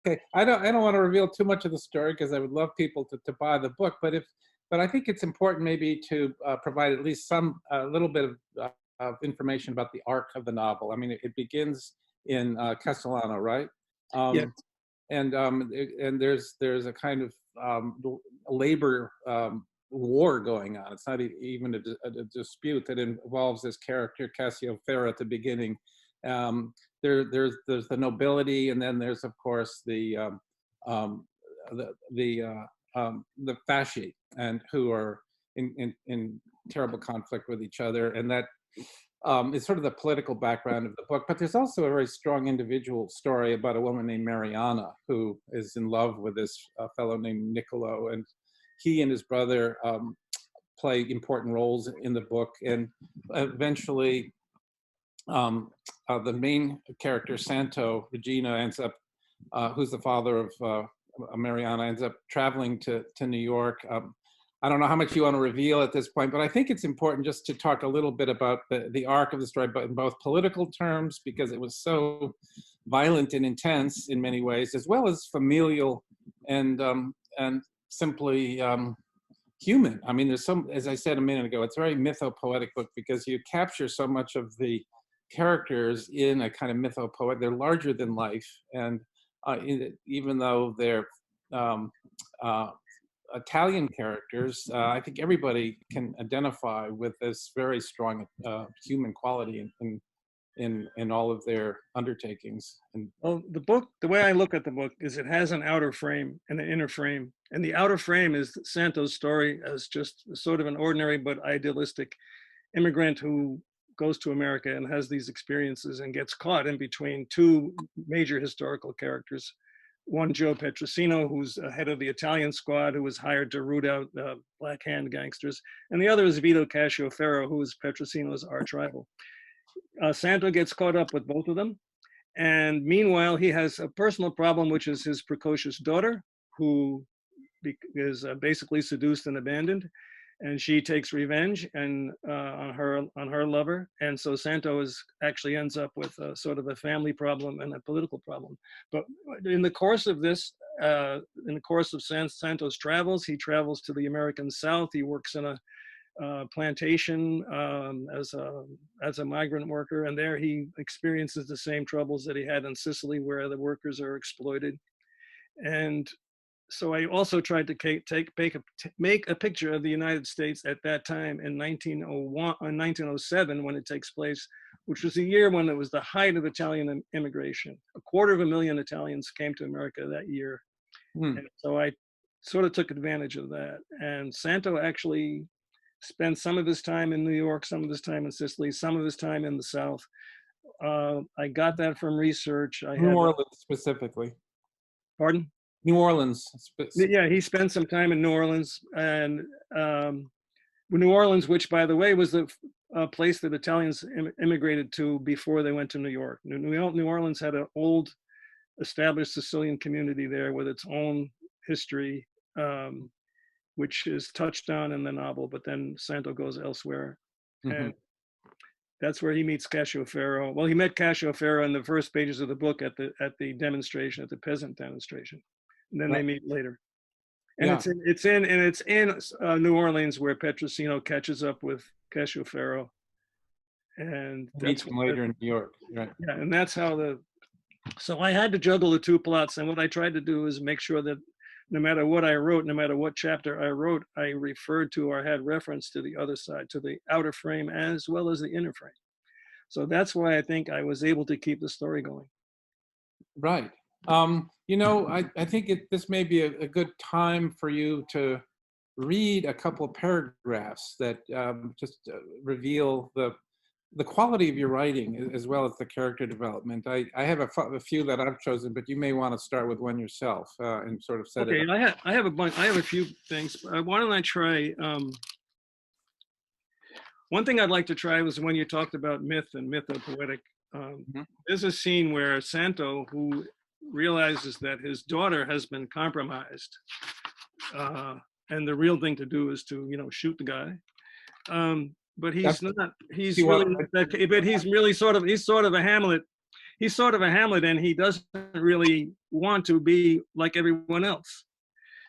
Okay, I don't want to reveal too much of the story because I would love people to buy the book. But I think it's important maybe to provide at least some little bit of information about the arc of the novel. I mean, it begins in Castellano, right? Yeah. Um, and there's a kind of labor war going on. It's not even a dispute that involves this character Cassiopeia at the beginning. There's the nobility, and then there's of course um, the fasci, and who are in terrible conflict with each other, and that is sort of the political background of the book. But there's also a very strong individual story about a woman named Mariana who is in love with this fellow named Niccolo, and he and his brother play important roles in the book, and eventually the main character, Santo Regina, ends up, who's the father of Mariana, ends up traveling to New York. I don't know how much you want to reveal at this point, but I think it's important just to talk a little bit about the arc of the story, but in both political terms, because it was so violent and intense in many ways, as well as familial and simply human. I mean, there's some, as I said a minute ago, it's a very mythopoetic book because you capture so much of the characters in a kind of mythopoet. They're larger than life, and even though they're Italian characters, I think everybody can identify with this very strong human quality in all of their undertakings. And Well, the book, the way I look at the book is it has an outer frame and an inner frame. And the outer frame is Santo's story as just sort of an ordinary but idealistic immigrant who goes to America and has these experiences and gets caught in between two major historical characters. One, Joe Petrosino, who's head of the Italian squad, who was hired to root out Black Hand gangsters. And the other is Vito Cascioferro, who is Petrosino's arch rival. Santo gets caught up with both of them. And meanwhile, he has a personal problem, which is his precocious daughter, who is basically seduced and abandoned. And she takes revenge and on her lover, and so Santo actually ends up with a sort of a family problem and a political problem. But in the course of this, in the course of Santo's travels, he travels to the American South. He works in a plantation as a migrant worker, and there he experiences the same troubles that he had in Sicily, where the workers are exploited. And so I also tried to make a picture of the United States at that time in 1907, when it takes place, which was a year when it was the height of Italian immigration. 250,000 Italians came to America that year. And so I sort of took advantage of that. And Santo actually spent some of his time in New York, some of his time in Sicily, some of his time in the South. I got that from research. New Orleans specifically. Pardon? New Orleans. Yeah, he spent some time in New Orleans, and New Orleans, which, by the way, was the place that Italians immigrated to before they went to New York. New Orleans had an old, established Sicilian community there with its own history, which is touched on in the novel, but then Santo goes elsewhere. And that's where he meets Cascioferro. Well, he met Cascioferro in the first pages of the book at the demonstration, at the peasant demonstration. And then they meet later. And it's in New Orleans where Petrosino catches up with Cascioferro. And meets him later in New York. Right. Yeah, and that's how so I had to juggle the two plots. And what I tried to do is make sure that no matter what I wrote, no matter what chapter I wrote, I referred to or had reference to the other side, to the outer frame as well as the inner frame. So that's why I think I was able to keep the story going. Right. You know, I think this may be a good time for you to read a couple of paragraphs that just reveal the quality of your writing as well as the character development. I have a few that I've chosen, but you may want to start with one yourself and sort of set it up. Okay, I have a bunch. I have a few things. Why don't I try? One thing I'd like to try was when you talked about myth and mythopoetic. There's a scene where Santo, who realizes that his daughter has been compromised, and the real thing to do is to, shoot the guy. But he's not. He's really not that. But he's sort of a Hamlet. he's sort of a Hamlet, and he doesn't really want to be like everyone else.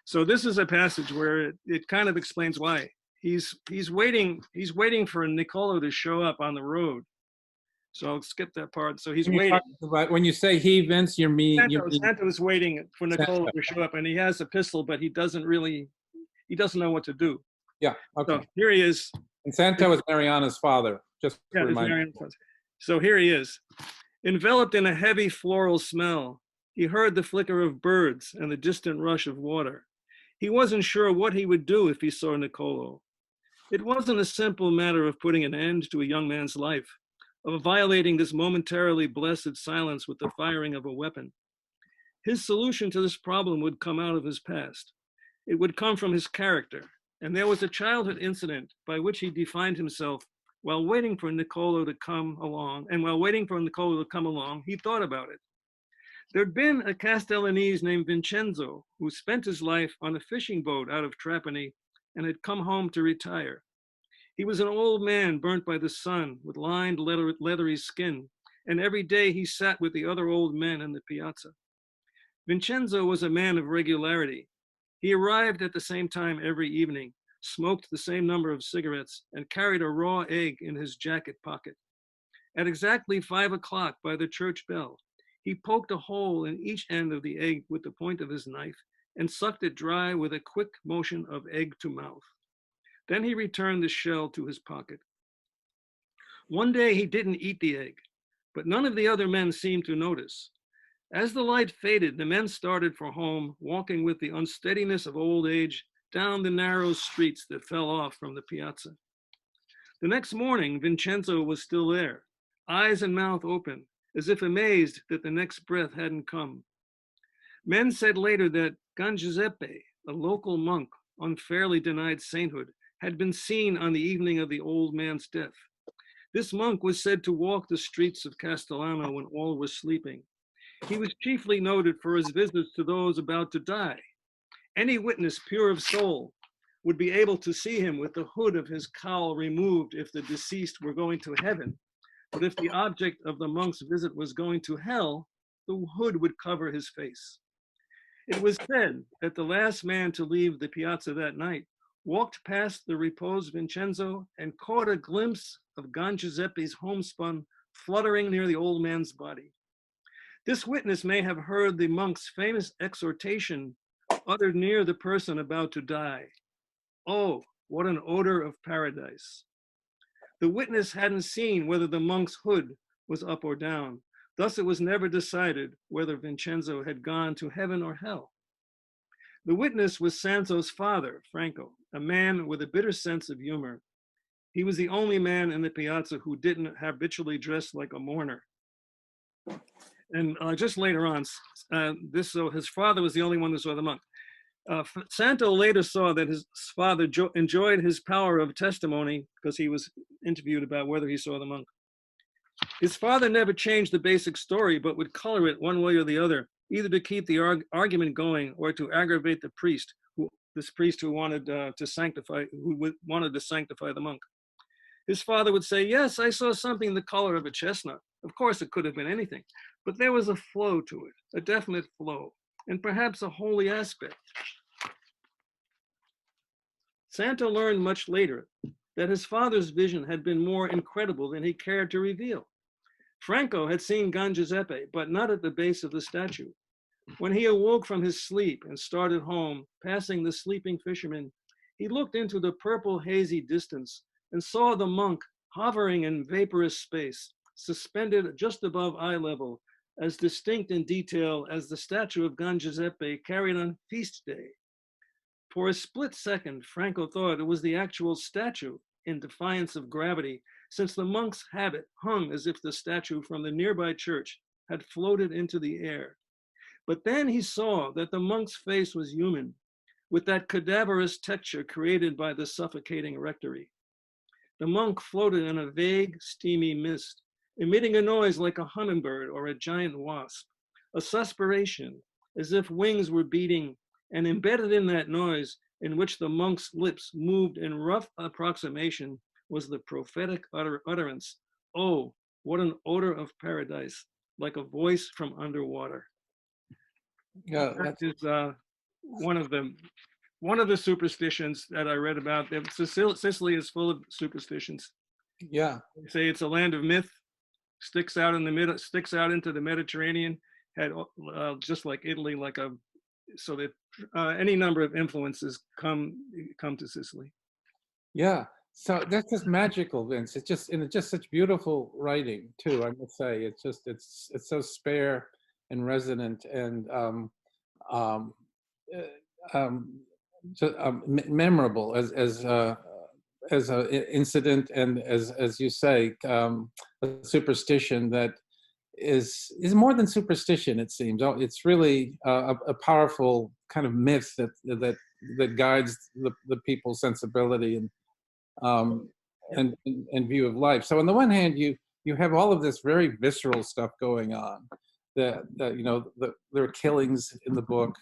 So this is a passage where it kind of explains why. He's waiting for Niccolo to show up on the road. So I'll skip that part. So he's waiting. When you say he, Vince, you mean Santo is waiting for Niccolo Santo. to show up, and he has a pistol, but he doesn't know what to do. Yeah. Okay. So here he is. And Santo is Mariana's father. Just to Yeah, remind you. so here he is, enveloped in a heavy floral smell. He heard the flicker of birds and the distant rush of water. He wasn't sure what he would do if he saw Niccolo. It wasn't a simple matter of putting an end to a young man's life, of violating this momentarily blessed silence with the firing of a weapon. His solution to this problem would come out of his past. It would come from his character, and there was a childhood incident by which he defined himself while waiting for Niccolo to come along, he thought about it. There'd been a Castellanese named Vincenzo who spent his life on a fishing boat out of Trapani and had come home to retire. He was an old man burnt by the sun with lined leathery skin, and every day he sat with the other old men in the piazza. Vincenzo was a man of regularity. He arrived at the same time every evening, smoked the same number of cigarettes, and carried a raw egg in his jacket pocket. At exactly 5 o'clock by the church bell, he poked a hole in each end of the egg with the point of his knife and sucked it dry with a quick motion of egg to mouth. Then he returned the shell to his pocket. One day he didn't eat the egg, but none of the other men seemed to notice. As the light faded, the men started for home, walking with the unsteadiness of old age down the narrow streets that fell off from the piazza. The next morning, Vincenzo was still there, eyes and mouth open, as if amazed that the next breath hadn't come. Men said later that Gan Giuseppe, a local monk unfairly denied sainthood, had been seen on the evening of the old man's death. This monk was said to walk the streets of Castellano when all were sleeping. He was chiefly noted for his visits to those about to die. Any witness pure of soul would be able to see him with the hood of his cowl removed if the deceased were going to heaven. But if the object of the monk's visit was going to hell, the hood would cover his face. It was said that the last man to leave the piazza that night walked past the reposed Vincenzo and caught a glimpse of Gan Giuseppe's homespun fluttering near the old man's body. This witness may have heard the monk's famous exhortation uttered near the person about to die. Oh, what an odor of paradise. The witness hadn't seen whether the monk's hood was up or down. Thus, it was never decided whether Vincenzo had gone to heaven or hell. The witness was Santo's father, Franco, a man with a bitter sense of humor. He was the only man in the piazza who didn't habitually dress like a mourner. And just later on, his father was the only one who saw the monk. Santo later saw that his father enjoyed his power of testimony because he was interviewed about whether he saw the monk. His father never changed the basic story, but would color it one way or the other, either to keep the argument going or to aggravate the priest, who wanted to sanctify the monk. His father would say, "Yes, I saw something the color of a chestnut. Of course, it could have been anything, but there was a flow to it, a definite flow, and perhaps a holy aspect." Santo learned much later that his father's vision had been more incredible than he cared to reveal. Franco had seen Gan Giuseppe, but not at the base of the statue. When he awoke from his sleep and started home, passing the sleeping fishermen, he looked into the purple hazy distance and saw the monk hovering in vaporous space, suspended just above eye level, as distinct in detail as the statue of Gan Giuseppe carried on feast day. For a split second, Franco thought it was the actual statue in defiance of gravity, since the monk's habit hung as if the statue from the nearby church had floated into the air. But then he saw that the monk's face was human, with that cadaverous texture created by the suffocating rectory. The monk floated in a vague, steamy mist, emitting a noise like a hummingbird or a giant wasp, a suspiration, as if wings were beating, and embedded in that noise, in which the monk's lips moved in rough approximation, was the prophetic utterance, "Oh, what an odor of paradise. like a voice from underwater. Yeah, That that's is one of the superstitions that I read about. Sicily is full of superstitions. yeah. They say it's a land of myth, sticks out in the middle, sticks out into the Mediterranean, had just like Italy, like a so that any number of influences come to Sicily. Yeah. So that's just magical, Vince. It's just, and it's just such beautiful writing too, I must say. It's just, it's so spare and resonant and uh, um, memorable as a incident, and as you say, a superstition that is more than superstition. It seems it's really a powerful kind of myth that guides the people's sensibility um, and view of life. So on the one hand, you have all of this very visceral stuff going on. That you know, there are killings in the book.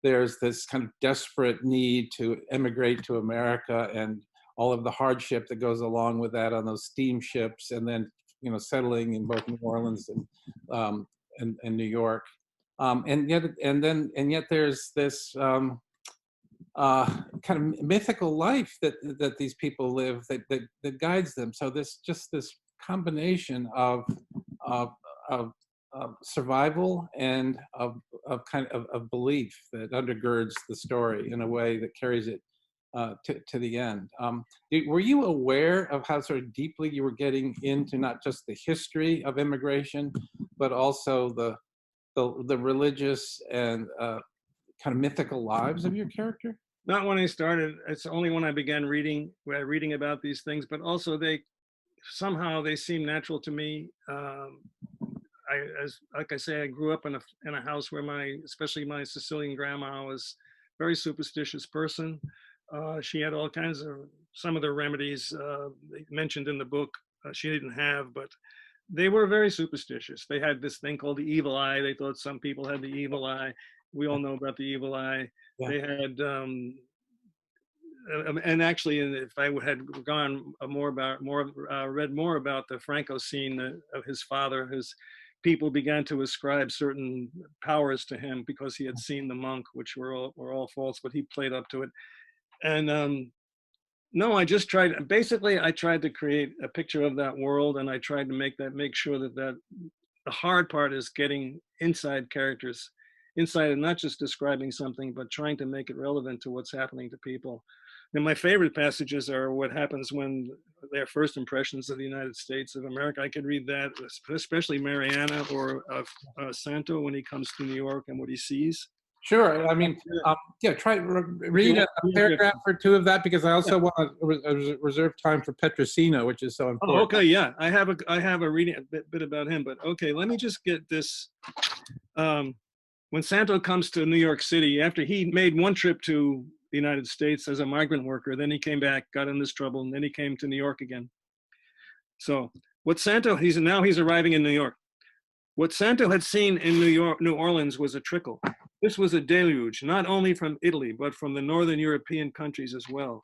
There's this kind of desperate need to emigrate to America and all of the hardship that goes along with that on those steamships, and then you know settling in both New Orleans and New York. And yet there's this kind of mythical life that these people live that guides them. So this combination of, of survival and of kind of belief that undergirds the story in a way that carries it to the end. Were you aware of how sort of deeply you were getting into not just the history of immigration, but also the religious and kind of mythical lives of your character? Not when I started. It's only when I began reading about these things. But also, they somehow they seem natural to me. Like I say, I grew up in a house where especially my Sicilian grandma was a very superstitious person. She had all kinds of some of the remedies mentioned in the book. She didn't have, but they were very superstitious. They had this thing called the evil eye. They thought some people had the evil eye. We all know about the evil eye. Yeah. They had, and actually, if I had gone read more about the Franco scene of his father, his people began to ascribe certain powers to him because he had seen the monk, which were all false, but he played up to it. And no, I just tried. Basically, I tried to create a picture of that world, and I tried to make sure that the hard part is getting inside characters, inside, and not just describing something, but trying to make it relevant to what's happening to people. And my favorite passages are what happens when their first impressions of the United States of America. I could read that, especially Mariana or Santo when he comes to New York and what he sees. Sure. I mean, yeah, read a paragraph or two of that, because I also want to reserve time for Petrosino, which is so important. Oh, okay, yeah. I have a reading a bit about him, but okay, let me just get this. When Santo comes to New York City, after he made one trip to the United States as a migrant worker, then he came back, got in this trouble, and then he came to New York again. So what Santo, he's arriving in New York. What Santo had seen in New Orleans was a trickle. This was a deluge, not only from Italy, but from the northern European countries as well.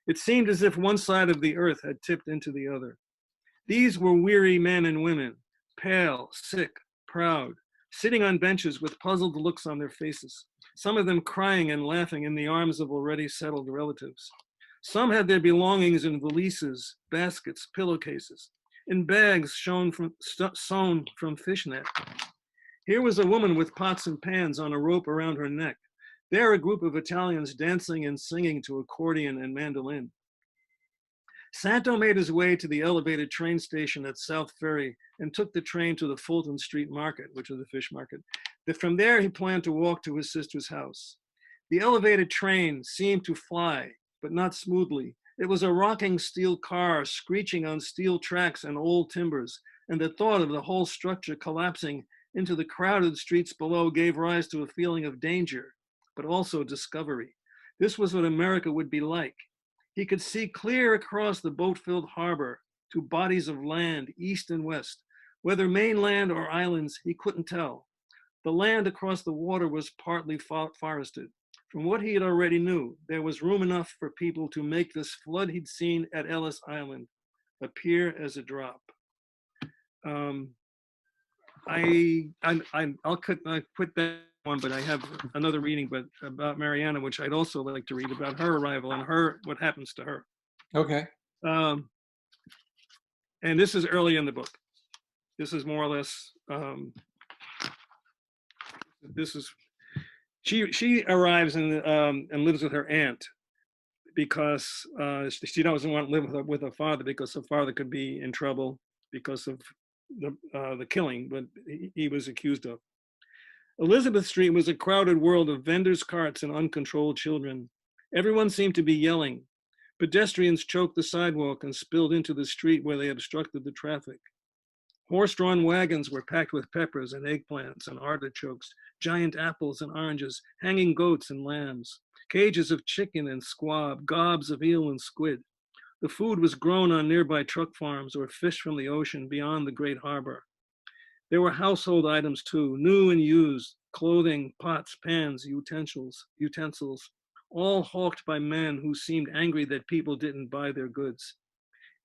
It seemed as if one side of the earth had tipped into the other. These were weary men and women, pale, sick, proud, sitting on benches with puzzled looks on their faces, some of them crying and laughing in the arms of already settled relatives. Some had their belongings in valises, baskets, pillowcases, in bags sewn from fishnet. Here was a woman with pots and pans on a rope around her neck. There a group of Italians dancing and singing to accordion and mandolin. Santo made his way to the elevated train station at South Ferry and took the train to the Fulton Street Market, which was the fish market. From there, he planned to walk to his sister's house. The elevated train seemed to fly, but not smoothly. It was a rocking steel car screeching on steel tracks and old timbers, and the thought of the whole structure collapsing into the crowded streets below gave rise to a feeling of danger, but also discovery. This was what America would be like. He could see clear across the boat-filled harbor to bodies of land east and west. Whether mainland or islands, he couldn't tell. The land across the water was partly forested. From what he had already knew, there was room enough for people to make this flood he'd seen at Ellis Island appear as a drop. I put that one, but I have another reading, but about Mariana, which I'd also like to read about her arrival and what happens to her. Okay. Um, and this is early in the book. This is more or less. This is she arrives and lives with her aunt because she doesn't want to live with her father because her father could be in trouble because of the killing, but he was accused of. Elizabeth Street was a crowded world of vendors' carts and uncontrolled children. Everyone seemed to be yelling. Pedestrians choked the sidewalk and spilled into the street where they obstructed the traffic. Horse-drawn wagons were packed with peppers and eggplants and artichokes, giant apples and oranges, hanging goats and lambs, cages of chicken and squab, gobs of eel and squid. The food was grown on nearby truck farms or fished from the ocean beyond the great harbor. There were household items too, new and used, clothing, pots, pans, utensils, all hawked by men who seemed angry that people didn't buy their goods.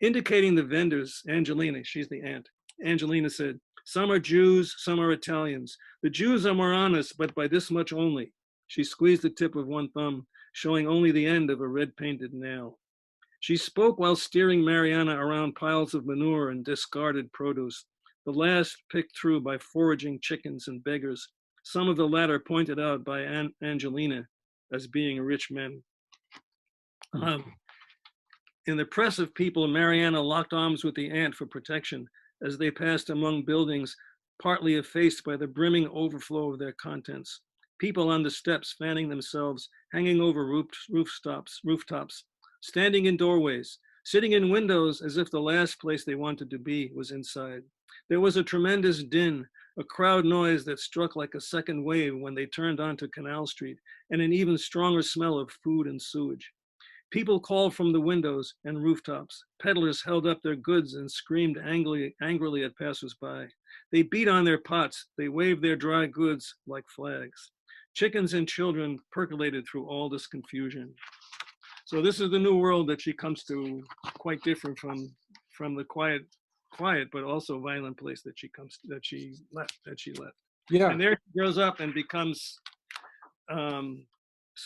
Indicating the vendors, Angelina, she's the aunt, Angelina said, some are Jews, some are Italians. The Jews are more honest, but by this much only. She squeezed the tip of one thumb, showing only the end of a red-painted nail. She spoke while steering Mariana around piles of manure and discarded produce, the last picked through by foraging chickens and beggars, some of the latter pointed out by Angelina as being rich men. In the press of people, Mariana locked arms with the aunt for protection as they passed among buildings partly effaced by the brimming overflow of their contents. People on the steps fanning themselves, hanging over rooftops, standing in doorways, sitting in windows as if the last place they wanted to be was inside. There was a tremendous din, a crowd noise that struck like a second wave when they turned onto Canal Street, and an even stronger smell of food and sewage. People called from the windows and rooftops. Peddlers held up their goods and screamed angrily at passersby. They beat on their pots. They waved their dry goods like flags. Chickens and children percolated through all this confusion. So this is the new world that she comes to, quite different from the quiet, but also violent place that she left. Yeah. And there she grows up and becomes, so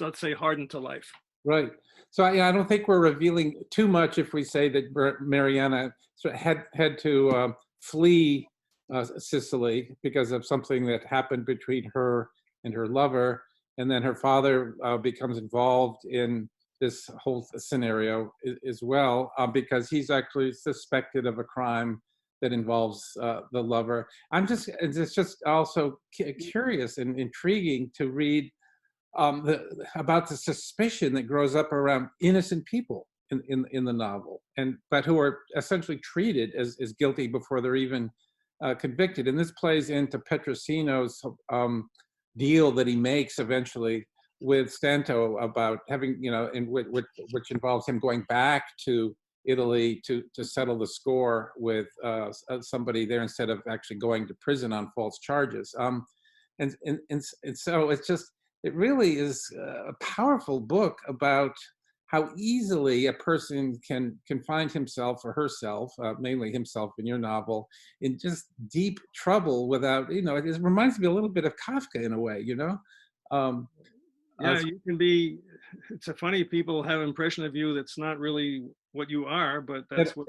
let's say, hardened to life. Right. So I don't think we're revealing too much if we say that Mariana had to flee Sicily because of something that happened between her and her lover, and then her father becomes involved in this whole scenario as well because he's actually suspected of a crime that involves the lover. It's just also curious and intriguing to read about the suspicion that grows up around innocent people in the novel, but who are essentially treated as guilty before they're even convicted. And this plays into Petrosino's deal that he makes eventually with Santo about having, which involves him going back to Italy to settle the score with somebody there instead of actually going to prison on false charges. And so it really is a powerful book about how easily a person can find himself or herself, mainly himself in your novel, in just deep trouble without, it reminds me a little bit of Kafka in a way, Yeah, you can be, it's a funny, people have an impression of you that's not really what you are, but that's what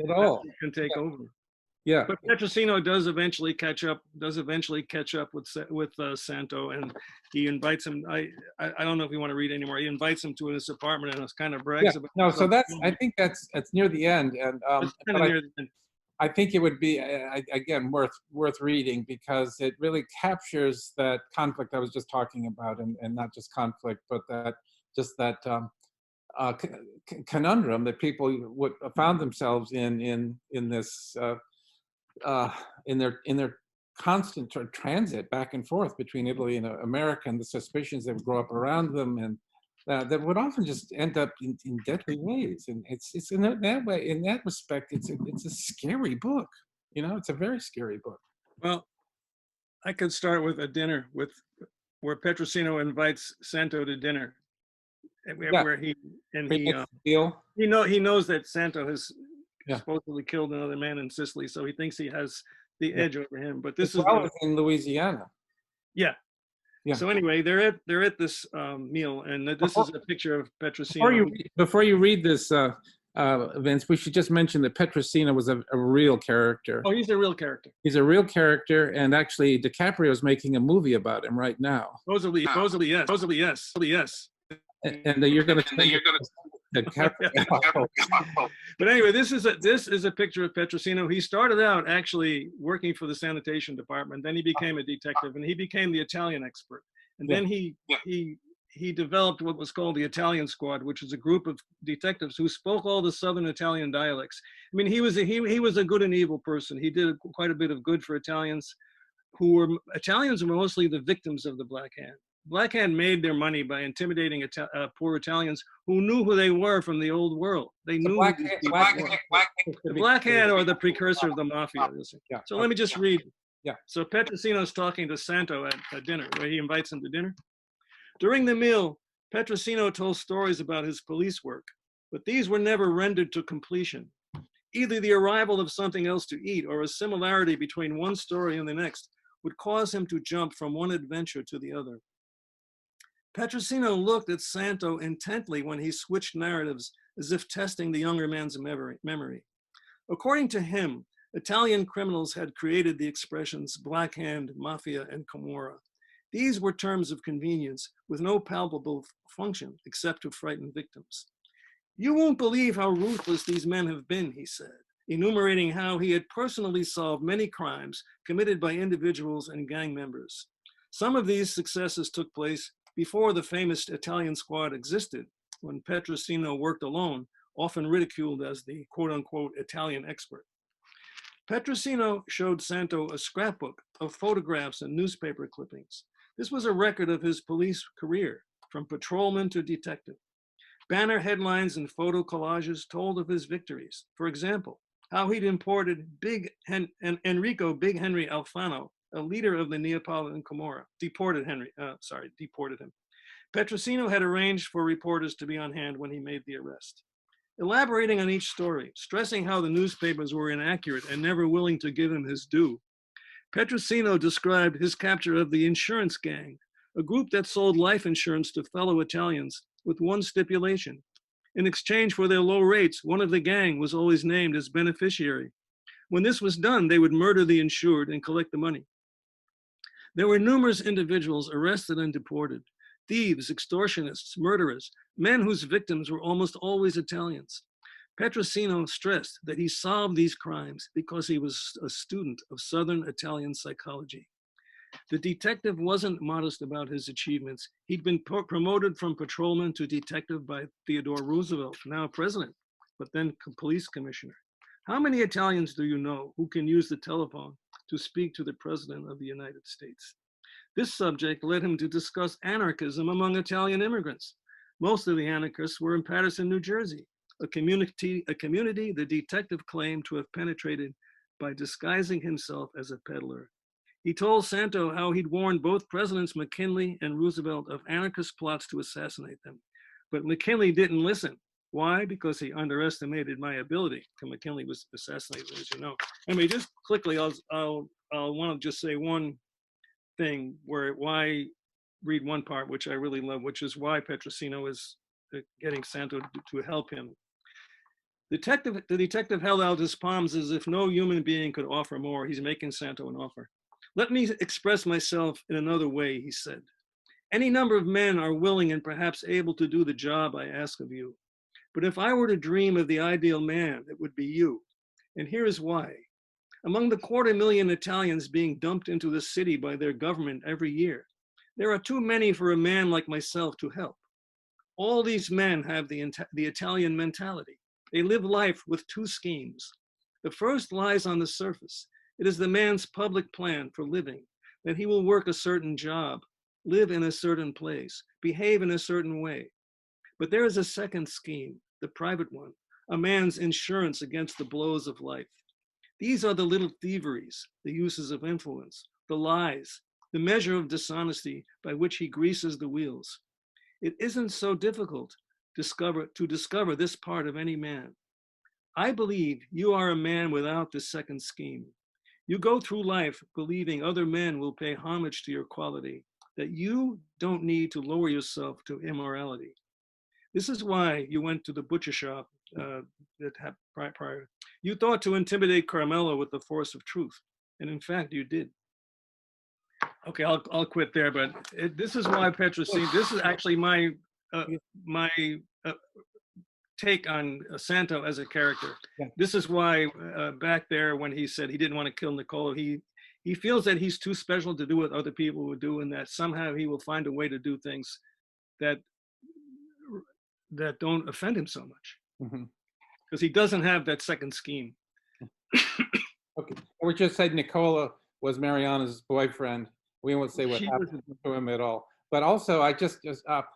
can take over. Yeah. But Petrosino does eventually catch up with Santo, and he invites him. I don't know if you want to read anymore. He invites him to his apartment and kind of brags about. No, so I think that's near the end, and I think it would be again worth reading because it really captures that conflict I was just talking about, and not just conflict, but that conundrum that people would found themselves in this. In their constant transit back and forth between Italy and America, and the suspicions that would grow up around them, and that would often just end up in deadly ways. And it's in that way, in that respect, it's a scary book. It's a very scary book. Well, I could start with a dinner where Petrosino invites Santo to dinner, where he knows that Santo has supposedly killed another man in Sicily, so he thinks he has the Yeah. edge over him. But As this is well the, as in Louisiana. yeah. Yeah. So anyway, they're at this meal, and this Before, is a picture of before Petrosino. you before you read this, Vince, we should just mention that Petrosino was a real character. Oh, he's a real character. He's a real character, and actually, DiCaprio is making a movie about him right now. Supposedly, yes. Supposedly, yes. And you're going to DiCaprio. But anyway, this is a picture of Petrosino. He started out actually working for the sanitation department. Then he became a detective, and he became the Italian expert. And then he developed what was called the Italian Squad, which is a group of detectives who spoke all the Southern Italian dialects. I mean, he was a good and evil person. He did quite a bit of good for Italians, Italians were mostly the victims of the Black Hand. Black Hand made their money by intimidating poor Italians who knew who they were from the old world. They knew who these people were. The Black Hand or the precursor of the mafia. Yeah. So let me just read. Yeah. So Petrosino's talking to Santo at dinner, where he invites him to dinner. During the meal, Petrosino told stories about his police work, but these were never rendered to completion. Either the arrival of something else to eat or a similarity between one story and the next would cause him to jump from one adventure to the other. Petrosino looked at Santo intently when he switched narratives, as if testing the younger man's memory. According to him, Italian criminals had created the expressions Black Hand, Mafia, and Camorra. These were terms of convenience with no palpable function except to frighten victims. You won't believe how ruthless these men have been, he said, enumerating how he had personally solved many crimes committed by individuals and gang members. Some of these successes took place before the famous Italian Squad existed, when Petrosino worked alone, often ridiculed as the quote-unquote Italian expert. Petrosino showed Santo a scrapbook of photographs and newspaper clippings. This was a record of his police career, from patrolman to detective. Banner headlines and photo collages told of his victories. For example, how he'd imported Enrico Big Henry Alfano, a leader of the Neapolitan Camorra, deported him. Petrosino had arranged for reporters to be on hand when he made the arrest. Elaborating on each story, stressing how the newspapers were inaccurate and never willing to give him his due, Petrosino described his capture of the insurance gang, a group that sold life insurance to fellow Italians with one stipulation. In exchange for their low rates, one of the gang was always named as beneficiary. When this was done, they would murder the insured and collect the money. There were numerous individuals arrested and deported, thieves, extortionists, murderers, men whose victims were almost always Italians. Petrosino stressed that he solved these crimes because he was a student of Southern Italian psychology. The detective wasn't modest about his achievements. He'd been promoted from patrolman to detective by Theodore Roosevelt, now president, but then police commissioner. How many Italians do you know who can use the telephone to speak to the president of the United States? This subject led him to discuss anarchism among Italian immigrants. Most of the anarchists were in Paterson, New Jersey, a community the detective claimed to have penetrated by disguising himself as a peddler. He told Santo how he'd warned both Presidents McKinley and Roosevelt of anarchist plots to assassinate them. But McKinley didn't listen. Why? Because he underestimated my ability. McKinley was assassinated, as you know. Anyway, just quickly, I'll want to just say one thing why read one part, which I really love, which is why Petrosino is getting Santo to help him. The detective held out his palms as if no human being could offer more. He's making Santo an offer. Let me express myself in another way, he said. Any number of men are willing and perhaps able to do the job I ask of you. But if I were to dream of the ideal man, it would be you. And here is why. Among the 250,000 Italians being dumped into the city by their government every year, there are too many for a man like myself to help. All these men have the Italian mentality. They live life with two schemes. The first lies on the surface. It is the man's public plan for living, that he will work a certain job, live in a certain place, behave in a certain way. But there is a second scheme, the private one, a man's insurance against the blows of life. These are the little thieveries, the uses of influence, the lies, the measure of dishonesty by which he greases the wheels. It isn't so difficult to discover this part of any man. I believe you are a man without the second scheme. You go through life believing other men will pay homage to your quality, that you don't need to lower yourself to immorality. This is why you went to the butcher shop that had prior. You thought to intimidate Carmela with the force of truth, and in fact, you did. Okay, I'll quit there. But this is why Petrosino. This is actually my my take on Santo as a character. Yeah. This is why back there when he said he didn't want to kill Niccolo, he feels that he's too special to do what other people would do, and that somehow he will find a way to do things that don't offend him so much, because he doesn't have that second scheme. Okay, we just said Nicola was Mariana's boyfriend. We won't say what happened to him at all. But also, I just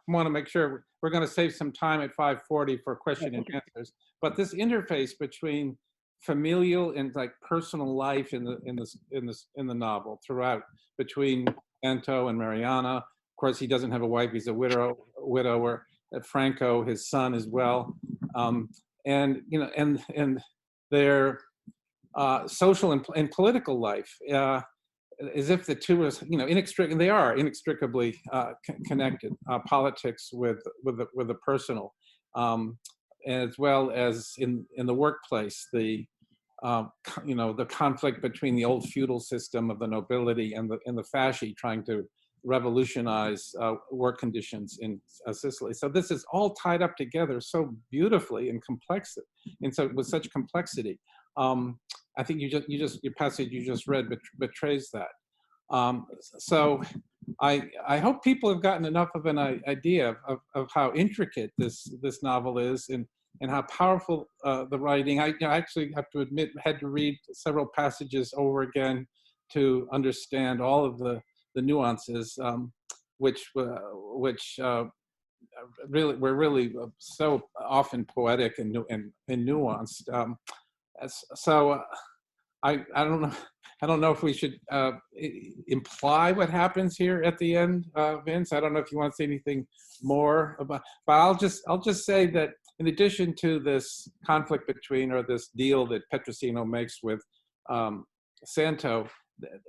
want to make sure we're going to save some time at 5:40 for question and answers. But this interface between familial and like personal life in the novel throughout, between Santo and Mariana. Of course, he doesn't have a wife; he's a widower. Franco, his son, as well, and you know, and their social and political life. As if the two are, you know, they are inextricably connected. Politics with the personal, as well as in the workplace, the you know, the conflict between the old feudal system of the nobility and the fasci trying to revolutionize work conditions in Sicily. So this is all tied up together so beautifully and complex, and so with such complexity. I think your passage you just read betrays that. So I hope people have gotten enough of an idea of how intricate this novel is, and how powerful the writing. I actually have to admit, had to read several passages over again to understand all of the nuances, which really were really so often poetic and nuanced. So I don't know if we should imply what happens here at the end, Vince. I don't know if you want to say anything more about, but I'll just say that in addition to this conflict between, or this deal that Petrosino makes with Santo,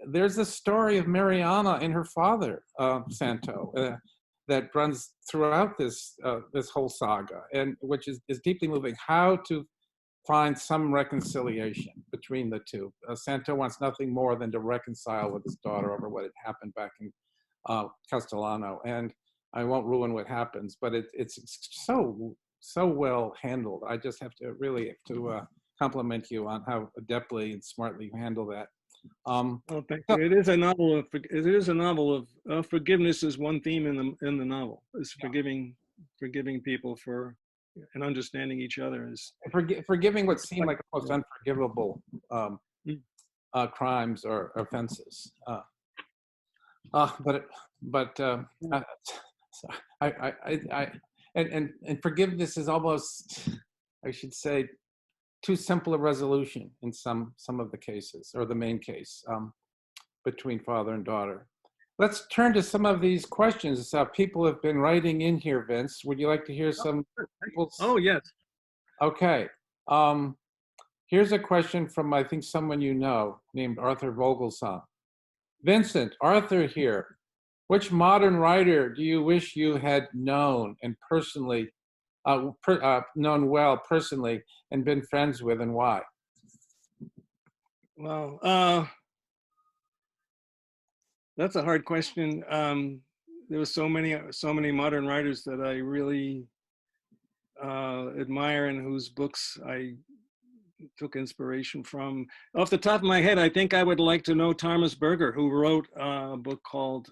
there's the story of Mariana and her father, Santo, that runs throughout this whole saga, and which is deeply moving. How to find some reconciliation between the two. Santo wants nothing more than to reconcile with his daughter over what had happened back in Castellano, and I won't ruin what happens, but it's so well handled. I just have to really compliment you on how adeptly and smartly you handle that. Well, thank you. It is a novel of forgiveness. Is one theme in the novel. Is forgiving people for, and understanding each other, is forgiving what seem like the most unforgivable crimes or offenses. And forgiveness is almost, I should say, too simple a resolution in some of the cases, or the main case between father and daughter. Let's turn to some of these questions. People have been writing in here, Vince. Would you like to hear some people's? Oh, yes. Okay. Here's a question from, I think, someone you know, named Arthur Vogelsong. Vincent, Arthur here. Which modern writer do you wish you had known and personally, known well personally, and been friends with, and why? Well, that's a hard question. There were so many modern writers that I really admire, and whose books I took inspiration from. Off the top of my head, I think I would like to know Thomas Berger, who wrote a book called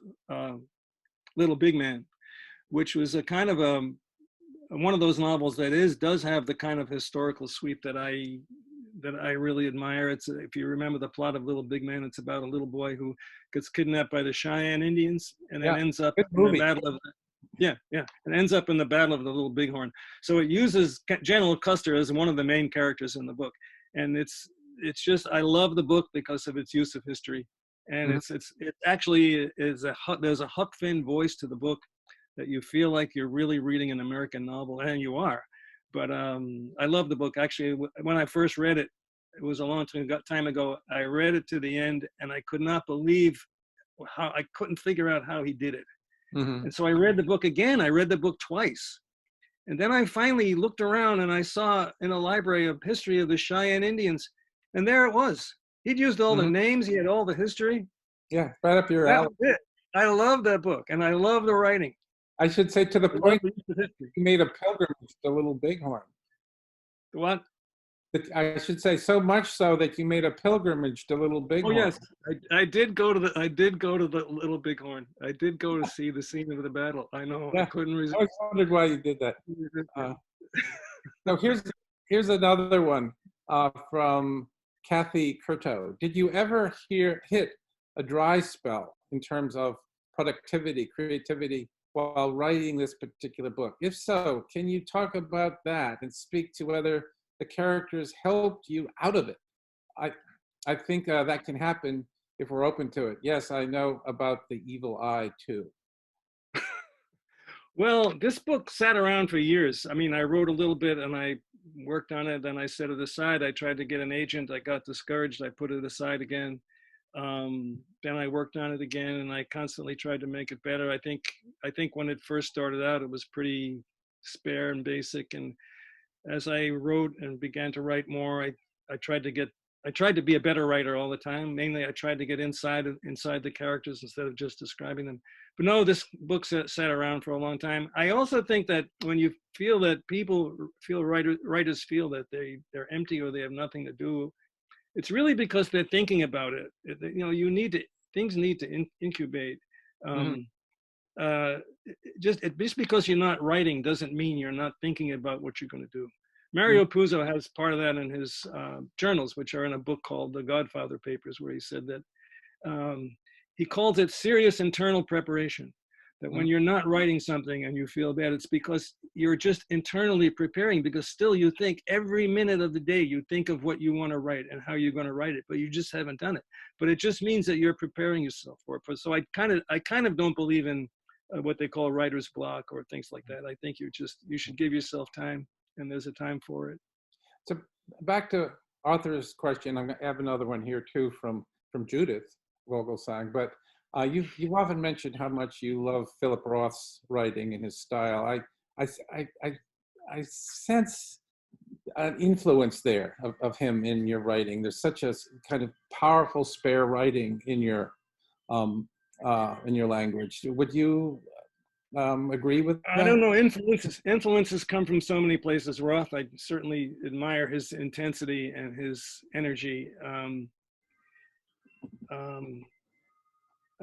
Little Big Man, which was a kind of one of those novels that does have the kind of historical sweep that I really admire. It's, if you remember the plot of Little Big Man, it's about a little boy who gets kidnapped by the Cheyenne Indians, and then ends up in the battle of and ends up in the Battle of the Little Bighorn. So it uses General Custer as one of the main characters in the book, and it's just, I love the book because of its use of history, and it actually is there's a Huck Finn voice to the book that you feel like you're really reading an American novel, and you are. But I love the book. Actually, when I first read it, It was a long time ago. I read it to the end, and I could not believe how I couldn't figure out how he did it. Hmm. And so I read the book again. I read the book twice. And then I finally looked around and I saw in a library a history of the Cheyenne Indians. And there it was. He'd used all the Hmm. names, he had all the history. Yeah, right up your That alley. was it. I love that book and I love the writing. I should say to the I love point the use of history. you made a pilgrimage to Little Bighorn. What? I should say so much so that you made a pilgrimage to Little Oh Bighorn. yes, I did go to the Little Bighorn. I did go to see the scene of the battle. I know. I Yeah, couldn't I resist. always wondered why you did that. Uh, so here's another one from Kathy Curto. Did you ever hit a dry spell in terms of productivity, creativity while writing this particular book? If so, can you talk about that and speak to whether the characters helped you out of it? I think that can happen if we're open to it. Yes, I know about the evil eye too. Well, this book sat around for years. I mean, I wrote a little bit and I worked on it, then I set it aside. I tried to get an agent. I got discouraged. I put it aside again. Then I worked on it again, and I constantly tried to make it better. I think when it first started out, it was pretty spare and basic. And as I wrote and began to write more, I tried to get I tried to be a better writer all the time. Mainly, I tried to get inside the characters instead of just describing them. But no, this book sat around for a long time. I also think that when you feel that writers feel that they're empty or they have nothing to do, it's really because they're thinking about it. You know, things need to incubate. Hmm. Um, just because you're not writing doesn't mean you're not thinking about what you're going to do. Mario Puzo has part of that in his journals, which are in a book called The Godfather Papers, where he said that he calls it serious internal preparation. That when you're not writing something and you feel bad, it's because you're just internally preparing, because still you think every minute of the day, you think of what you want to write and how you're going to write it, but you just haven't done it. But it just means that you're preparing yourself for it. So I kind of don't believe in what they call writer's block or things like that. I think you should give yourself time, and there's a time for it. So back to Arthur's question, I'm going to have another one here too from Judith Vogelsang. But you've often mentioned how much you love Philip Roth's writing and his style. I sense an influence there of him in your writing. There's such a kind of powerful, spare writing in your language. Would you agree with I that? don't know. Influences come from so many places. Roth, I certainly admire his intensity and his energy.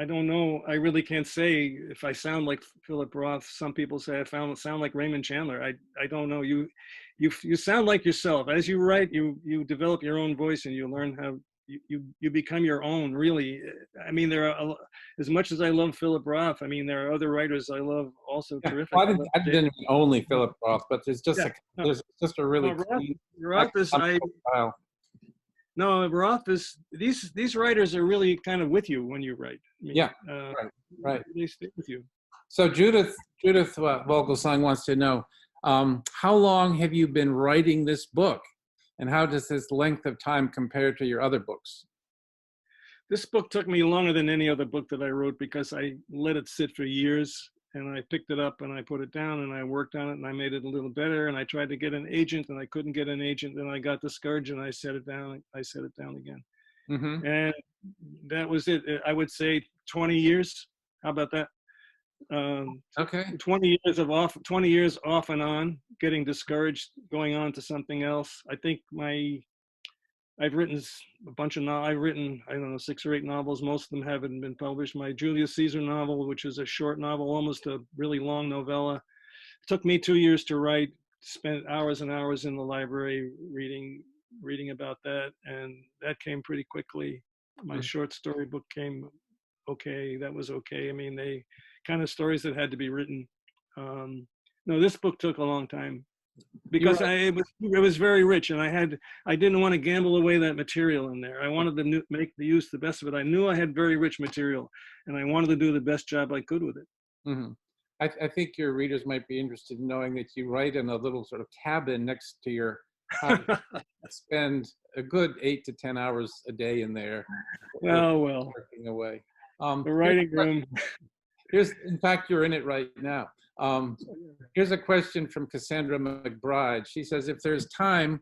I don't know. I really can't say if I sound like Philip Roth. Some people say I sound like Raymond Chandler. I don't know. You sound like yourself. As you write, you develop your own voice and you learn how you become your own. Really, I mean, as much as I love Philip Roth, I mean, there are other writers I love also Yeah, terrific. well, I didn't mean only Philip Roth, but there's just Yeah, no, there's just a really no, clean, Roth is style. no, Roth is these writers are really kind of with you when you write. I mean, Yeah, right. they stay with you. So Judith Vogelsang wants to know, how long have you been writing this book, and how does this length of time compare to your other books? This book took me longer than any other book that I wrote because I let it sit for years, and I picked it up and I put it down and I worked on it and I made it a little better, and I tried to get an agent and I couldn't get an agent, and I got discouraged and I set it down. I set it down again, Mm-hmm. and that was it. I would say 20 years. How about that? Okay. 20 years off and on, getting discouraged, going on to something else. I think I've written a bunch of I've written, I don't know, 6 or 8 novels. Most of them haven't been published. My Julius Caesar novel, which is a short novel, almost a really long novella, it took me 2 years to write. Spent hours and hours in the library reading about that, and that came pretty quickly. My short story book came okay. That was okay. I mean, they kind of stories that had to be written. No, this book took a long time because it was very rich, and I didn't want to gamble away that material in there. I wanted to make the use the best of it. I knew I had very rich material, and I wanted to do the best job I could with it. Mm-hmm. I think your readers might be interested in knowing that you write in a little sort of cabin next to your I spend a good 8 to 10 hours a day in there Well, working away. the Here's writing room. in fact, you're in it right now. Here's a question from Cassandra McBride. She says, if there is time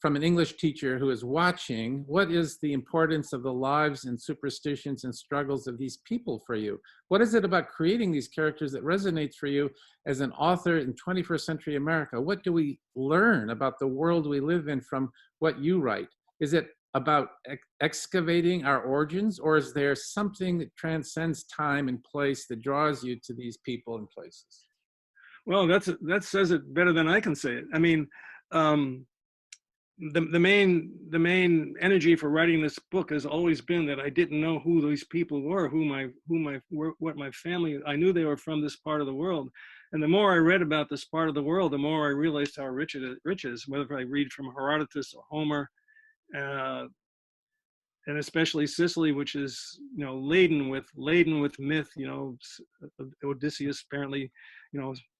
from an English teacher who is watching, what is the importance of the lives and superstitions and struggles of these people for you? What is it about creating these characters that resonates for you as an author in 21st century America? What do we learn about the world we live in from what you write? Is it about excavating our origins, or is there something that transcends time and place that draws you to these people and places? Well, that says it better than I can say it. I mean, the main energy for writing this book has always been that I didn't know who these people were, what my family. I knew they were from this part of the world, and the more I read about this part of the world, the more I realized how rich it is. Whether I read from Herodotus or Homer, and especially Sicily, which is laden with myth. Odysseus apparently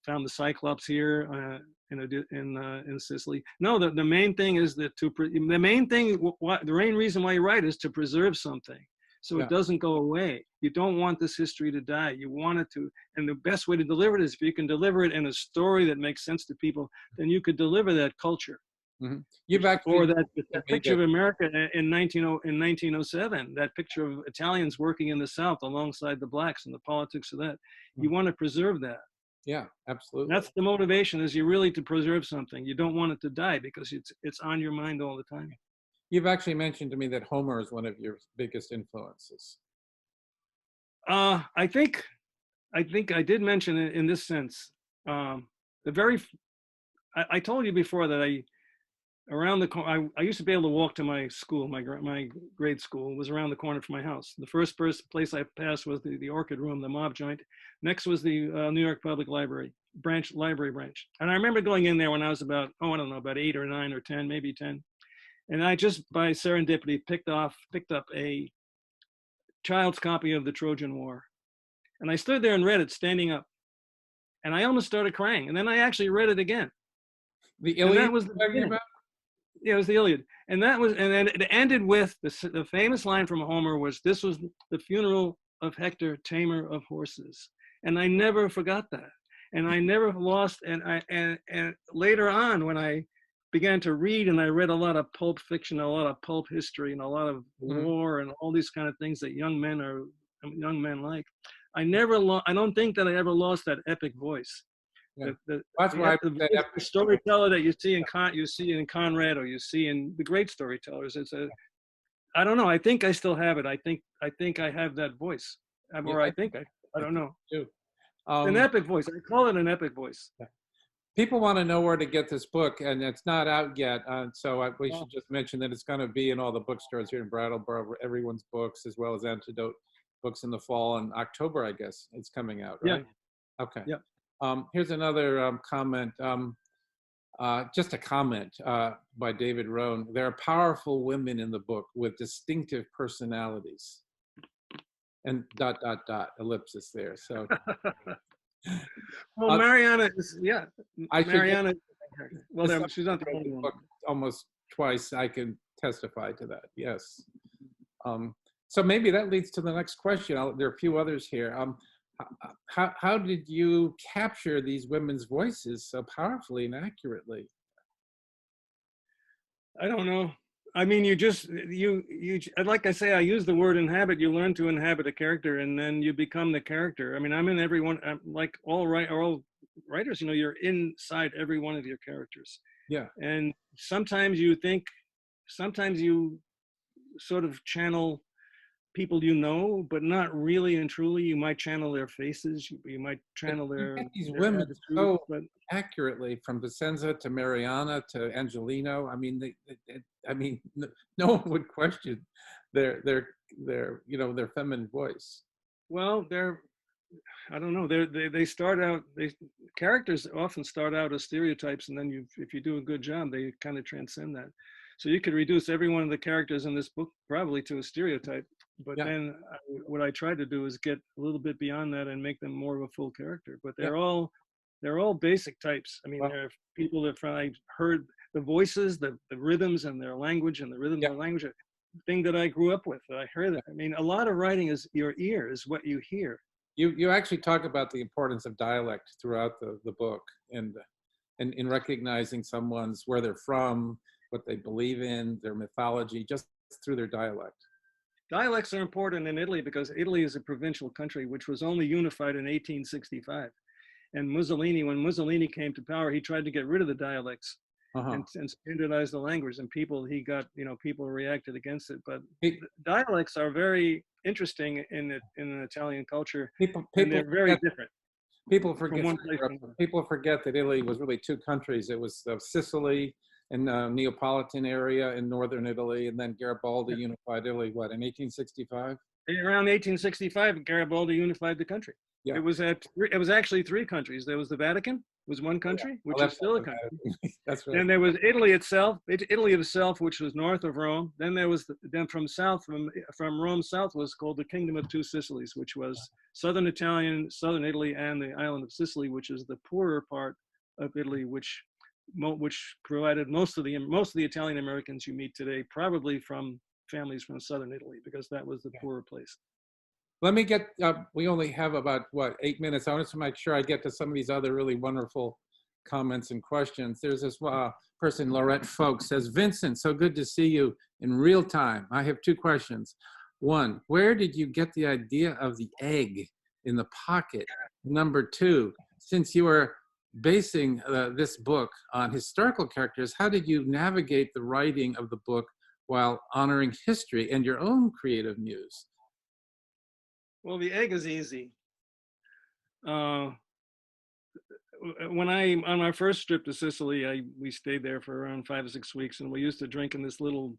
found the Cyclops here in Sicily. No, the main thing is that the main reason why you write is to preserve something, so it doesn't go away. You don't want this history to die. You want it to, and the best way to deliver it is if you can deliver it in a story that makes sense to people. Then you could deliver that culture. Mm-hmm. You've actually, or that picture of America in 1907, that picture of Italians working in the South alongside the blacks and the politics of that. You want to preserve that. Yeah, absolutely. That's the motivation, is you really to preserve something. You don't want it to die because it's on your mind all the time. You've actually mentioned to me that Homer is one of your biggest influences. I think I did mention it in this sense. I told you before that around the corner, I used to be able to walk to my school. My grade school was around the corner from my house. The first place I passed was the Orchid Room, the mob joint. Next was the New York Public Library library branch. And I remember going in there when I was about 8 or 9 or 10, maybe 10. And I just by serendipity picked up a child's copy of the Trojan War. And I stood there and read it standing up. And I almost started crying. And then I actually read it again. The Iliad? That was Yeah, it was the Iliad, and then it ended with the famous line from Homer was, "This was the funeral of Hector, tamer of horses," and I never forgot that, and I never lost. And later on, when I began to read, and I read a lot of pulp fiction, a lot of pulp history, and a lot of war, and all these kind of things that young men like, I don't think that I ever lost that epic voice. Yeah. That's why the storyteller that you see in Conrad, or you see in the great storytellers. I don't know. I think I still have it. I think I have that voice, or I don't know. An epic voice. I call it an epic voice. People want to know where to get this book, and it's not out yet. So we should just mention that it's going to be in all the bookstores here in Brattleboro, Everyone's Books, as well as Antidote Books in the fall. In October, I guess it's coming out, right? Yeah. Okay. Yeah. Here's another comment, just a comment by David Rohn. There are powerful women in the book with distinctive personalities. And ... ellipsis there. So. Well, Mariana is, Mariana. Well, she's not the only one. Almost twice, I can testify to that. Yes. So maybe that leads to the next question. There are a few others here. How did you capture these women's voices so powerfully and accurately? I don't know. I mean, like I say, I use the word inhabit. You learn to inhabit a character, and then you become the character. I mean, I'm in everyone. I'm like all writers. You're inside every one of your characters. Yeah. And sometimes you sort of channel people but not really and truly. You might channel their faces. You might channel these women so accurately, from Vicenza to Mariana to Angelino. I mean, no one would question their feminine voice. Well, I don't know. They start out. Characters often start out as stereotypes, and then if you do a good job, they kind of transcend that. So you could reduce every one of the characters in this book probably to a stereotype. But then what I try to do is get a little bit beyond that and make them more of a full character. But they're all they're all basic types. I mean, Well, there are people that I heard the voices, the rhythms and their language and the rhythm yeah, of the language, a thing that I grew up with, that I heard that. I mean, a lot of writing is your ear, is what you hear. you actually talk about the importance of dialect throughout the book, and in recognizing someone's where they're from, what they believe in, their mythology, just through their dialect. Dialects are important in Italy because Italy is a provincial country which was only unified in 1865. And Mussolini, when Mussolini came to power, he tried to get rid of the dialects Uh-huh. and standardize the language. And he got, people reacted against it. But Pe- dialects are very interesting in an Italian culture, People and people they're very forget different people from forget one place to another. people forget that Italy was really two countries. It was Sicily and Neapolitan area in northern Italy, and then Garibaldi unified Italy. What, in 1865? Around 1865, Garibaldi unified the country. Yeah. It was actually three countries. There was the Vatican, was one Oh, yeah. country, I which is left still a out the country. Vatican. That's right. Then there was Italy itself, which was north of Rome. Then there was then from Rome south was called the Kingdom of Two Sicilies, which was southern Italy, and the island of Sicily, which is the poorer part of Italy, which provided most of the Italian Americans you meet today, probably from families from southern Italy, because that was the poorer place. Let me get, we only have about, what, 8 minutes. I want to make sure I get to some of these other really wonderful comments and questions. There's this person, Laurette Folk, says, Vincent, so good to see you in real time. I have two questions. One, where did you get the idea of the egg in the pocket? Number two, since you are basing this book on historical characters, how did you navigate the writing of the book while honoring history and your own creative muse? Well, the egg is easy. On our first trip to Sicily, we stayed there for around 5 or 6 weeks, and we used to drink in this little.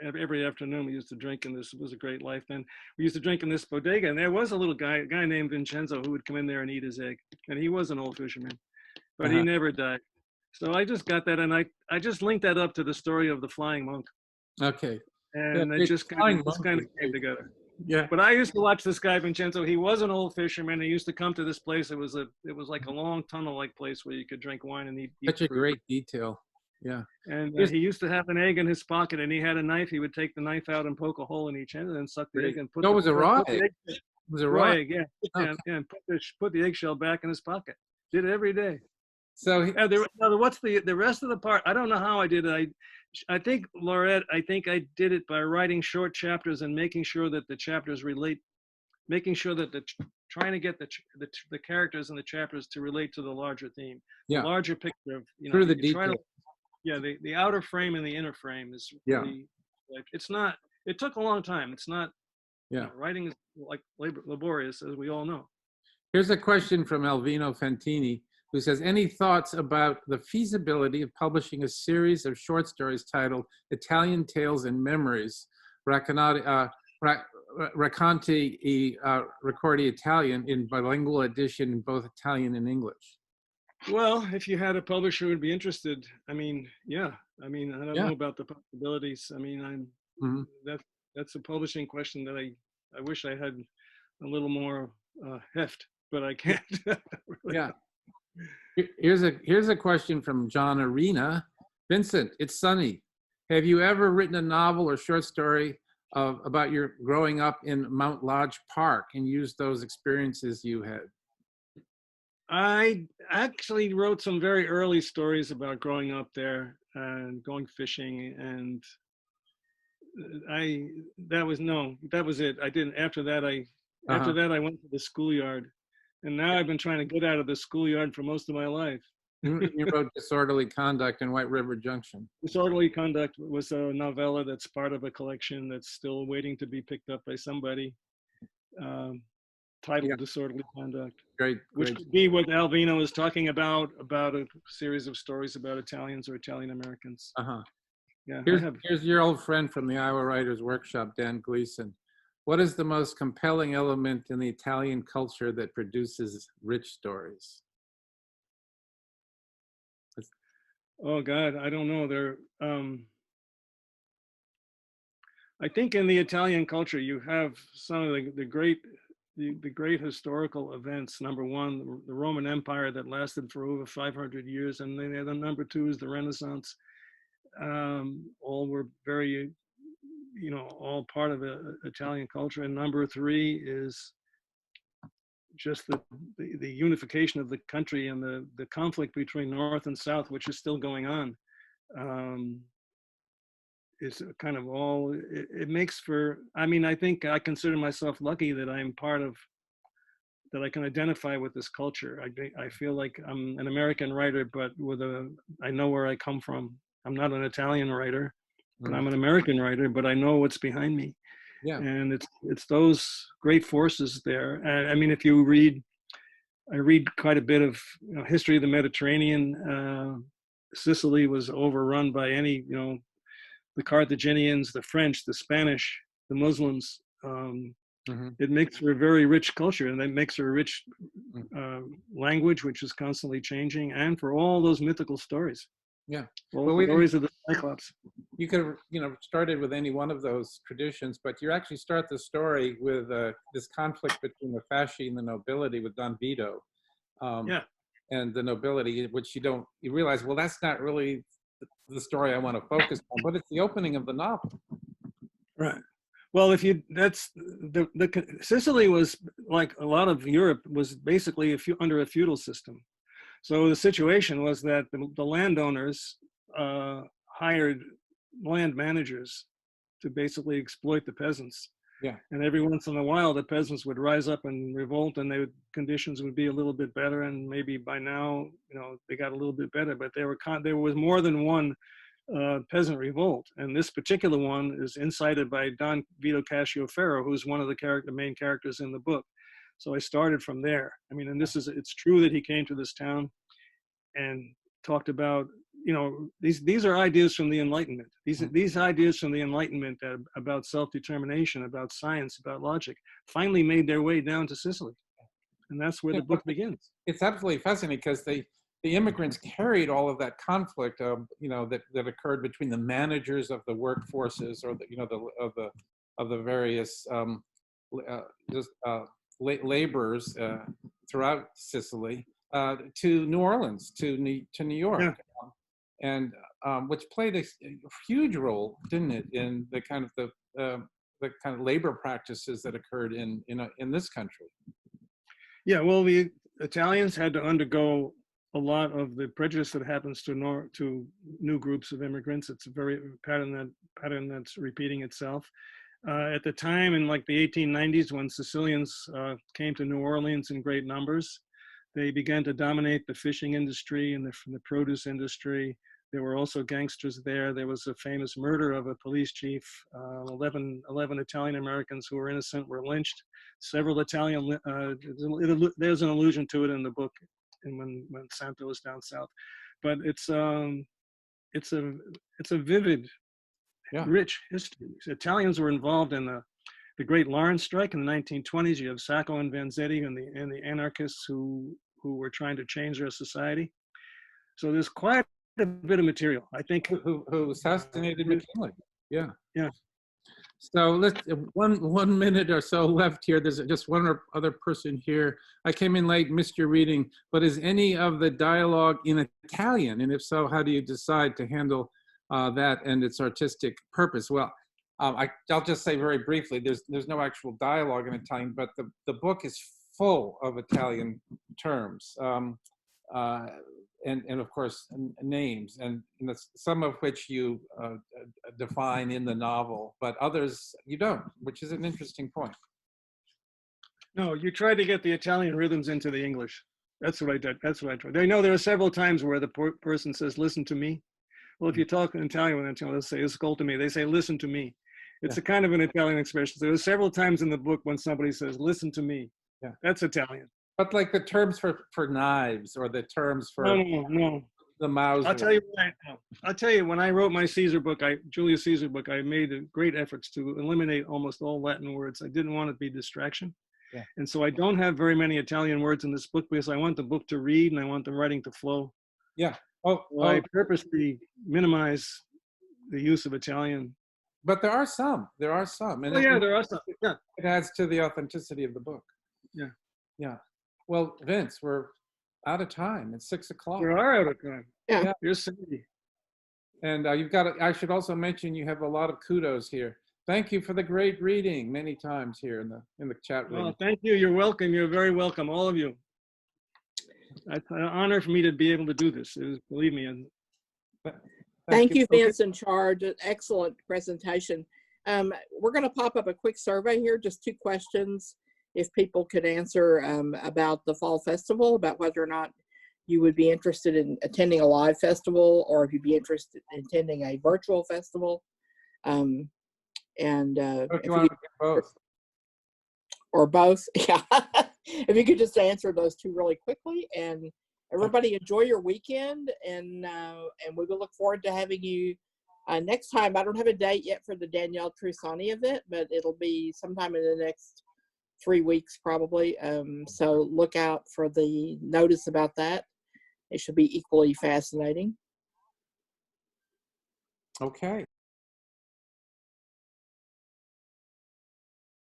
Every afternoon, we used to drink in this. It was a great life. Then we used to drink in this bodega, and there was a guy named Vincenzo, who would come in there and eat his egg, and he was an old fisherman, but he Uh-huh. never died. So I just got that, and I just linked that up to the story of the flying monk, Okay. Yeah, and it great. just Flying kind monkeys. of came together. Yeah, But I used to watch this guy Vincenzo. He was an old fisherman. He used to come to this place. It was like a long tunnel-like place where you could drink wine and eat such a fruit. great detail. Yeah. And Here's he used to have an egg in his pocket, and he had a knife. He would take the knife out and poke a hole in each end, and then suck the egg great. and put No, it the was a raw put the egg. egg, It was a raw raw. egg, yeah, Okay. and put the eggshell back in his pocket. Did it every day. So What's the rest of the part? I don't know how I did it. I think Laurette. I think I did it by writing short chapters and making sure that the chapters relate. Making sure that trying to get the characters in the chapters to relate to the larger theme, the yeah, larger picture of through the you try to, detail. yeah, the outer frame and the inner frame is Yeah, really, like, it's not. It took a long time. It's not. yeah. Writing is like laborious, as we all know. Here's a question from Alvino Fantini, who says, any thoughts about the feasibility of publishing a series of short stories titled Italian Tales and Memories, Racconti e Ricordi Italian, in bilingual edition in both Italian and English? Well, if you had a publisher who would be interested, I mean, yeah. I mean, I don't Yeah. know about the possibilities. I mean, Mhm. that's a publishing question that I wish I had a little more heft, but I can't. Really. Yeah. Here's a question from John Arena. Vincent, it's sunny. Have you ever written a novel or short story about your growing up in Mount Lodge Park and used those experiences you had? I actually wrote some very early stories about growing up there and going fishing, and that was it. I didn't. After Uh-huh. that I went to the schoolyard, and now I've been trying to get out of the schoolyard for most of my life. You wrote Disorderly Conduct in White River Junction. Disorderly Conduct was a novella that's part of a collection that's still waiting to be picked up by somebody, titled Yeah. Disorderly Conduct, Great, which great. could be what Alvino is talking about a series of stories about Italians or Italian Americans. Uh-huh. Yeah, Here's your old friend from the Iowa Writers Workshop, Dan Gleason. What is the most compelling element in the Italian culture that produces rich stories? oh God, I don't know. I think in the Italian culture, you have some of the great the great historical events. Number one, the Roman Empire that lasted for over 500 years, and then the number two is the Renaissance. All were very, all part of Italian culture. And number three is just the unification of the country and the conflict between North and South, which is still going on. It's kind of all, it makes for, I mean, I think I consider myself lucky that I'm part of, that I can identify with this culture. I feel like I'm an American writer, but I know where I come from. I'm not an Italian writer, but I'm an American writer, but I know what's behind me. Yeah. And it's those great forces there. And I mean, if you I read quite a bit of history of the Mediterranean. Sicily was overrun by the Carthaginians, the French, the Spanish, the Muslims. It makes for a very rich culture, and that makes for a rich language, which is constantly changing, and for all those mythical stories. Yeah. Well, the stories of the Cyclops. You could have, started with any one of those traditions, but you actually start the story with this conflict between the fasci and the nobility with Don Vito. And the nobility, which you realize, well, that's not really the story I want to focus on, but it's the opening of the novel. Right. Well, Sicily was, like a lot of Europe, was basically under a feudal system. So the situation was that the landowners hired land managers to basically exploit the peasants. Yeah. And every once in a while, the peasants would rise up and revolt, and conditions would be a little bit better. And maybe by now, they got a little bit better. But there was more than one peasant revolt, and this particular one is incited by Don Vito Cassio-Ferro, who's one of the main characters in the book. So I started from there. I mean, and it's true that he came to this town and talked about, these are ideas from the Enlightenment. These ideas from the Enlightenment about self-determination, about science, about logic, finally made their way down to Sicily. And that's where the book begins. It's absolutely fascinating because the immigrants carried all of that conflict that occurred between the managers of the workforces, or the various laborers throughout Sicily, to New Orleans, to New York. Yeah. And which played a huge role, didn't it, in the kind of labor practices that occurred in this country. Yeah, well, the Italians had to undergo a lot of the prejudice that happens to new groups of immigrants. It's a very pattern that's repeating itself. At the time, in like the 1890s, when Sicilians came to New Orleans in great numbers, they began to dominate the fishing industry and the produce industry. There were also gangsters there. There was a famous murder of a police chief. 11 Italian Americans who were innocent were lynched. Several Italian, there's an allusion to it in the book, and when Santo is down south. But it's a vivid, rich history. Italians were involved in the Great Lawrence Strike in the 1920s. You have Sacco and Vanzetti and the anarchists who were trying to change their society. So there's quite a bit of material, I think. Who assassinated McKinley? Yeah. Yeah. So let's 1 minute or so left here. There's just one other person here. I came in late, missed your reading, but is any of the dialogue in Italian? And if so, how do you decide to handle that and its artistic purpose? Well, I'll just say very briefly, there's no actual dialogue in Italian, but the book is full of Italian terms. And of course, names, and some of which you define in the novel, but others you don't, which is an interesting point. No, you try to get the Italian rhythms into the English. That's what I did. That's what I tried. I know there are several times where the person says, "Listen to me." Well, if you talk in Italian with them, they'll say, "Ascolta me." They say, "Listen to me." It's a kind of an Italian expression. So there's several times in the book when somebody says, "Listen to me." Yeah, that's Italian. But like the terms for knives, or the terms for no. The Mauser. I'll tell you, when I wrote my Caesar book, Julius Caesar book, I made great efforts to eliminate almost all Latin words. I didn't want it to be distraction. Yeah. And so I don't have very many Italian words in this book because I want the book to read and I want the writing to flow. Yeah. I purposely minimize the use of Italian. But there are some. And there are some. Yeah. It adds to the authenticity of the book. Yeah. Yeah. Well, Vince, we're out of time. It's 6 o'clock. We are out of time. Yeah. Here's Sandy. And you've got, I should also mention you have a lot of kudos here. Thank you for the great reading many times here in the chat room. Well, thank you. You're welcome. You're very welcome, all of you. It's an honor for me to be able to do this. It is, believe me. And Thank you, Okay. Vince and Charge. An excellent presentation. We're going to pop up a quick survey here, just 2 questions. If people could answer about the fall festival, about whether or not you would be interested in attending a live festival, or if you'd be interested in attending a virtual festival. If If you want to do both. or both, yeah. If you could just answer those 2 really quickly, and everybody enjoy your weekend, and we will look forward to having you next time. I don't have a date yet for the Danielle Trusani event, but it'll be sometime in the next 3 weeks probably. So look out for the notice about that. It should be equally fascinating. Okay.